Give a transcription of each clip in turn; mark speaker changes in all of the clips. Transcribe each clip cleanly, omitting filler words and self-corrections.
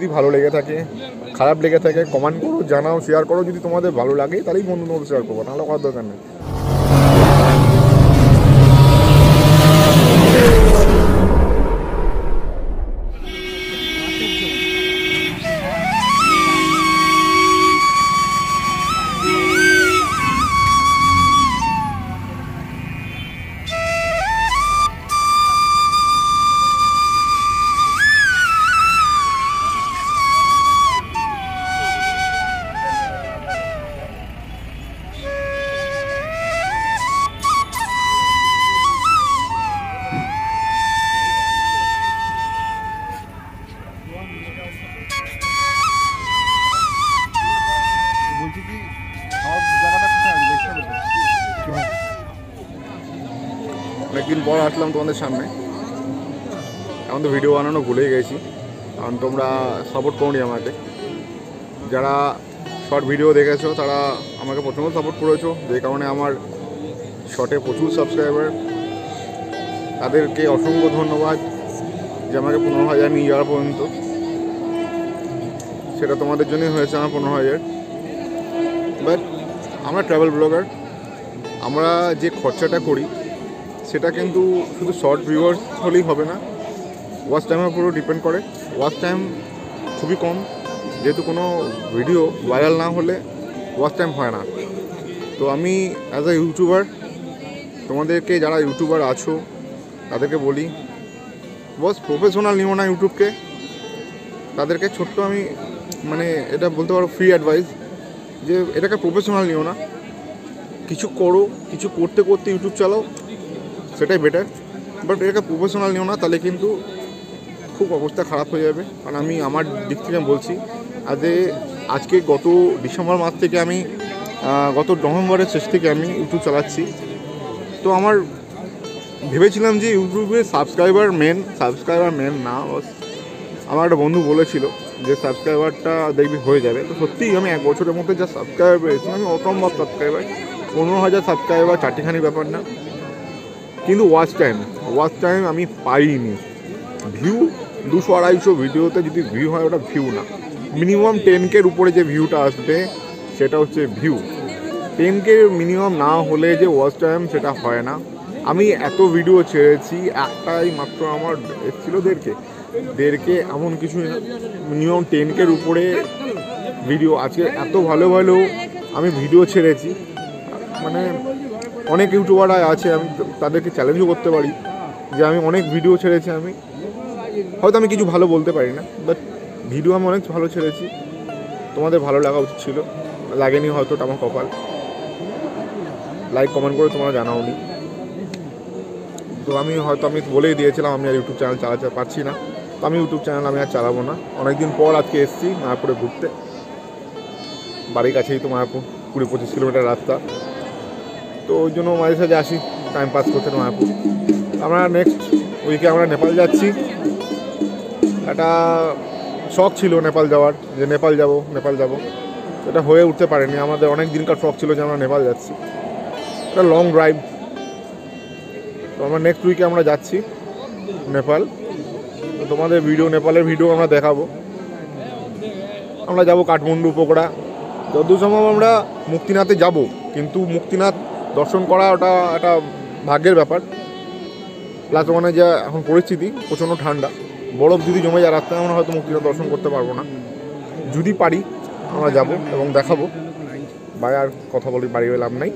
Speaker 1: যদি ভালো লেগে থাকে, খারাপ লেগে থাকে কমেন্ট করো, জানাও, শেয়ার করো। যদি তোমাদের ভালো লাগে তাহলেই বন্ধুদের মধ্যে শেয়ার করবো, নাহলে করার দরকার নেই। অনেকদিন পর আসলাম তোমাদের সামনে। এখন তো ভিডিও বানানো ভুলেই গেছি, কারণ তোমরা সাপোর্ট করোনি আমাকে। যারা শর্ট ভিডিও দেখেছো তারা আমাকে প্রথমে সাপোর্ট করেছো, যে কারণে আমার শর্টে প্রচুর সাবস্ক্রাইবার। তাদেরকে অসংখ্য ধন্যবাদ যে আমাকে 15,000 নিয়ে যাওয়া পর্যন্ত। সেটা তোমাদের জন্যই হয়েছে আমার 15,000। বাট আমরা ট্রাভেল ব্লগার, আমরা যে খরচাটা করি সেটা কিন্তু শুধু শর্ট ভিউয়ার্স হলেই হবে না, ওয়াচ টাইমের উপরও ডিপেন্ড করে। ওয়াচ টাইম খুবই কম, যেহেতু কোনো ভিডিও ভাইরাল না হলে ওয়াচ টাইম হয় না। তো আমি অ্যাজ আ ইউটিউবার, তোমাদেরকে যারা ইউটিউবার আছো তাদেরকে বলি, বস প্রফেশনাল নিও না ইউটিউবকে। তাদেরকে ছোট্ট আমি মানে এটা বলতে পারো ফ্রি অ্যাডভাইস, যে এটাকে প্রফেশনাল নিও না। কিছু করো, কিছু করতে করতে ইউটিউব চালাও, সেটাই বেটার। বাট এটাকে প্রফেশনাল নিও না, তাহলে কিন্তু খুব অবস্থা খারাপ হয়ে যাবে। কারণ আমি আমার দিক থেকে বলছি, আজকে গত ডিসেম্বর মাস থেকে আমি গত নভেম্বরের শেষ থেকে আমি ইউটিউব চালাচ্ছি। তো আমার ভেবেছিলাম যে ইউটিউবে সাবস্ক্রাইবার মেন না। আমার একটা বন্ধু বলেছিল যে সাবস্ক্রাইবারটা দেখবি হয়ে যাবে। তো সত্যিই আমি 1 বছরের মধ্যে যা সাবস্ক্রাইবার পেয়েছি, আমি অসম্ভব সাবস্ক্রাইবার। 15,000 সাবস্ক্রাইবার চারটিখানি ব্যাপার না। কিন্তু ওয়াচ টাইম আমি পাইনি। ভিউ 200-250 ভিডিওতে যদি ভিউ হয়, ওটা ভিউ না। মিনিমাম 10K উপরে যে ভিউটা আসবে সেটা হচ্ছে ভিউ। 10K মিনিমাম না হলে যে ওয়াচ টাইম, সেটা হয় না। আমি এত ভিডিও ছেড়েছি, একটাই মাত্র আমার এসেছিলো 1.5K, এমন কিছুই না। মিনিমাম 10K উপরে ভিডিও। আজকে এত ভালো ভালো আমি ভিডিও ছেড়েছি, মানে অনেক ইউটিউবাররা আছে, আমি তাদেরকে চ্যালেঞ্জও করতে পারি যে আমি অনেক ভিডিও ছেড়েছি। হয়তো আমি কিছু ভালো বলতে পারি না, বাট ভিডিও আমি অনেক ভালো ছেড়েছি। তোমাদের ভালো লাগা উচিত ছিল, লাগেনি হয়তো, ওটা আমার কপাল। লাইক কমেন্ট করে তোমরা জানাওনি। তো আমি বলেই দিয়েছিলাম আমি আর ইউটিউব চ্যানেল চালাতে পারছি না। তো আমি ইউটিউব চ্যানেল আমি আর চালাবো না। অনেকদিন পর আজকে এসেছি মায়াপুরে ঘুরতে। বাড়ির কাছেই তো মায়াপুর, 20-25 কিলোমিটার রাস্তা। তো ওই জন্য মাঝে সাঝে আসি টাইম পাস করতে মায়াপুর। আমরা নেক্সট উইকে আমরা নেপাল যাচ্ছি। একটা শখ ছিল নেপাল যাওয়ার, যে নেপাল যাব। এটা হয়ে উঠতে পারেনি। আমাদের অনেক দিনকার শখ ছিল যে আমরা নেপাল যাচ্ছি। এটা লং ড্রাইভ। তো আমরা নেক্সট উইকে আমরা যাচ্ছি নেপাল। তো তোমাদের নেপালের ভিডিও আমরা দেখাবো। আমরা যাব কাঠমান্ডু, পোখরা, যতদূর সম্ভব আমরা মুক্তিনাথে যাব। কিন্তু মুক্তিনাথ দর্শন করা ওটা একটা ভাগ্যের ব্যাপার। প্লাস ওখানে যা এখন পরিস্থিতি, প্রচণ্ড ঠান্ডা, বরফ যদি জমে যায় রাস্তায়, আমরা হয়তো মুক্তিনাথ দর্শন করতে পারবো না। যদি পারি আমরা যাব এবং দেখাবো। আর কথা বলি বাড়িয়ে লাভ নাই।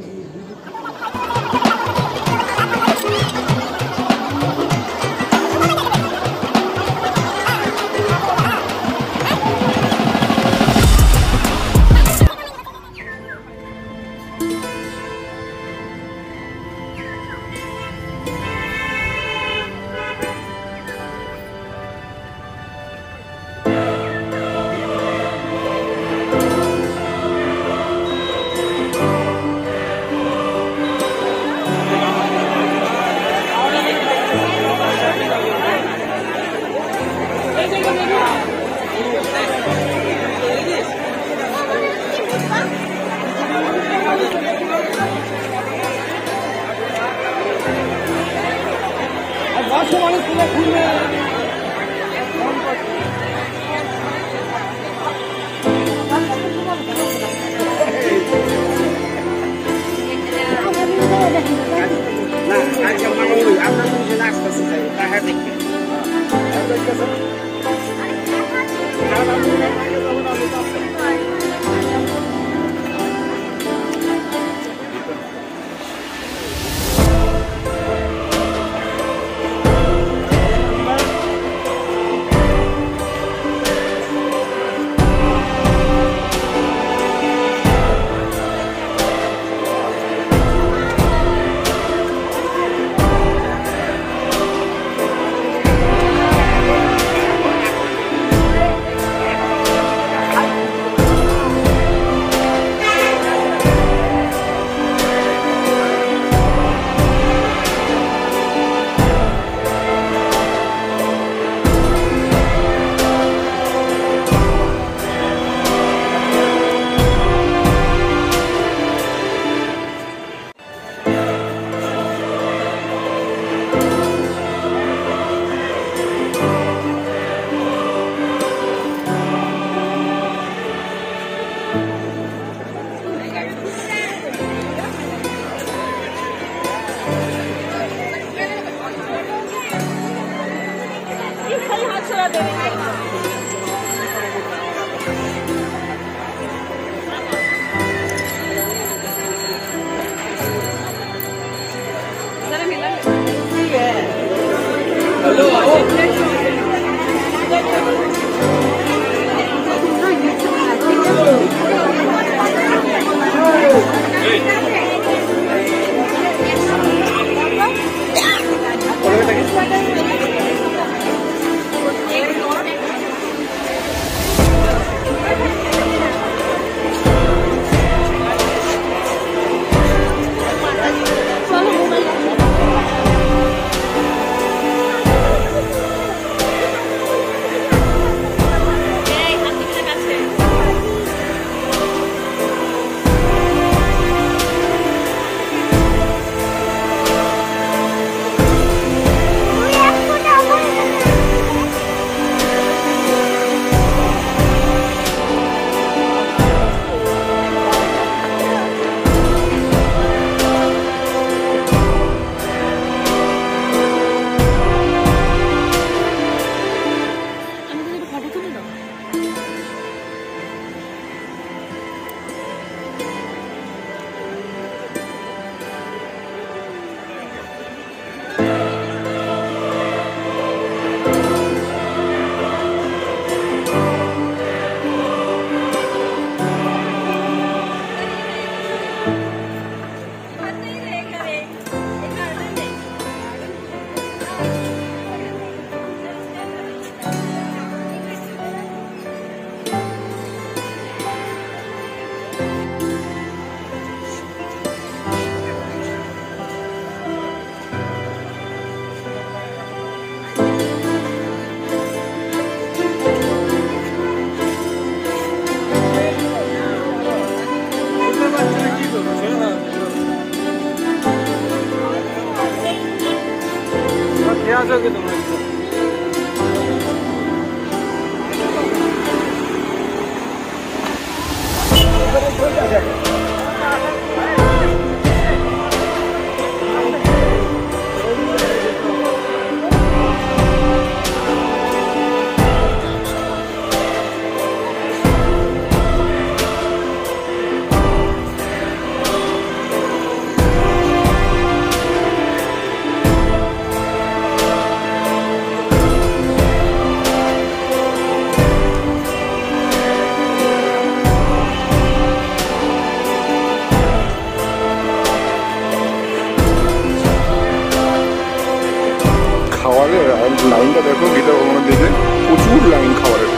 Speaker 1: খাবারের লাইনটা দেখো, গীতা ভবনের দিকে প্রচুর লাইন খাবারের।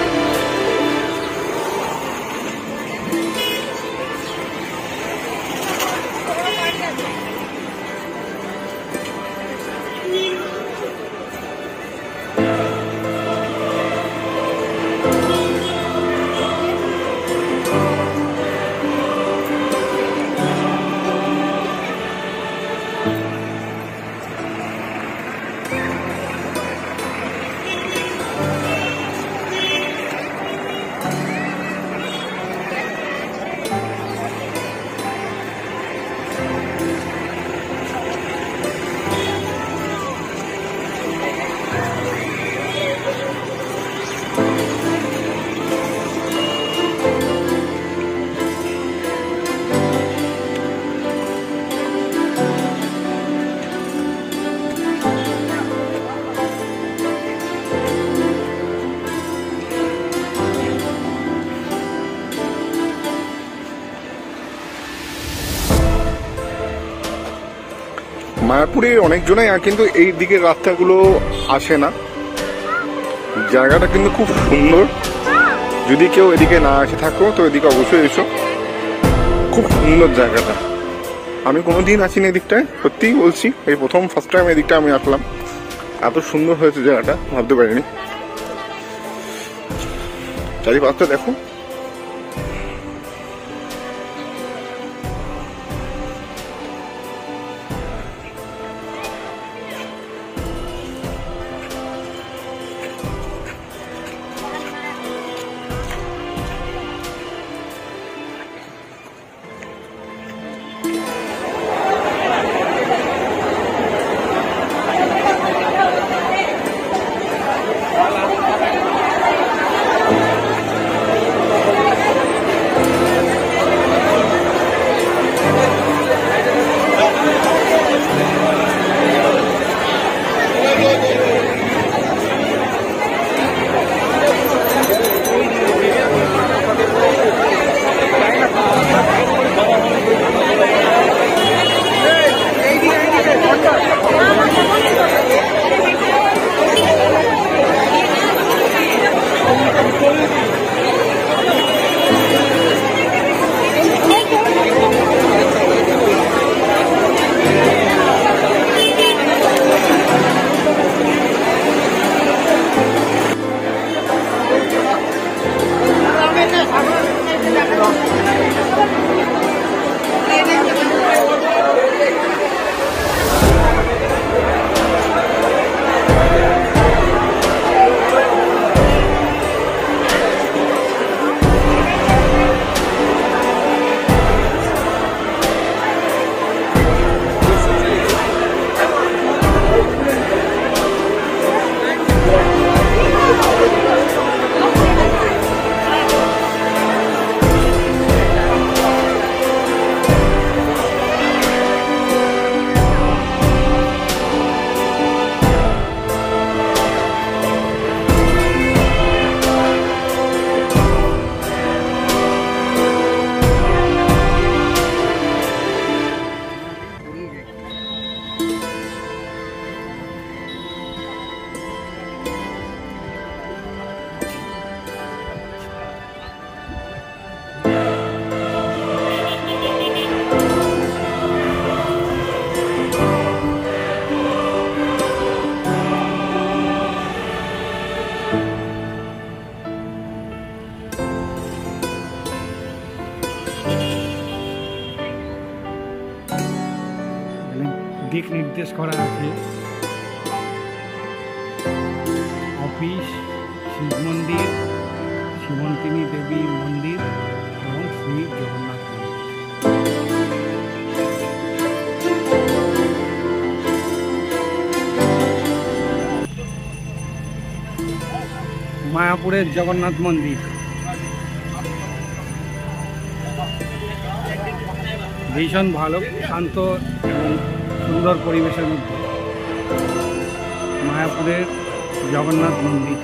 Speaker 1: মায়াপুরে অনেকজনাই কিন্তু এই দিকের রাস্তাগুলো আসে না। জায়গাটা কিন্তু খুব সুন্দর। যদি কেউ এদিকে না এসে থাকো তো এদিকে অবশ্যই এসো, খুব সুন্দর জায়গাটা। আমি কোনোদিন আসিনি এদিকটায়, সত্যিই বলছি, এই প্রথম ফার্স্ট টাইম এদিকটা আমি আসলাম। এত সুন্দর হয়েছে জায়গাটা, ভাবতে পারিনি। চারিপাশটা দেখো।
Speaker 2: দিক নির্দেশ করা আছে। মন্দির, শিবন্তিনী দেবীর মন্দির এবং শ্রী জগন্নাথ মন্দির। মায়াপুরের জগন্নাথ মন্দির ভীষণ ভালো, শান্ত এবং সুন্দর পরিবেশের মধ্যে মায়াপুরের জগন্নাথ মন্দির।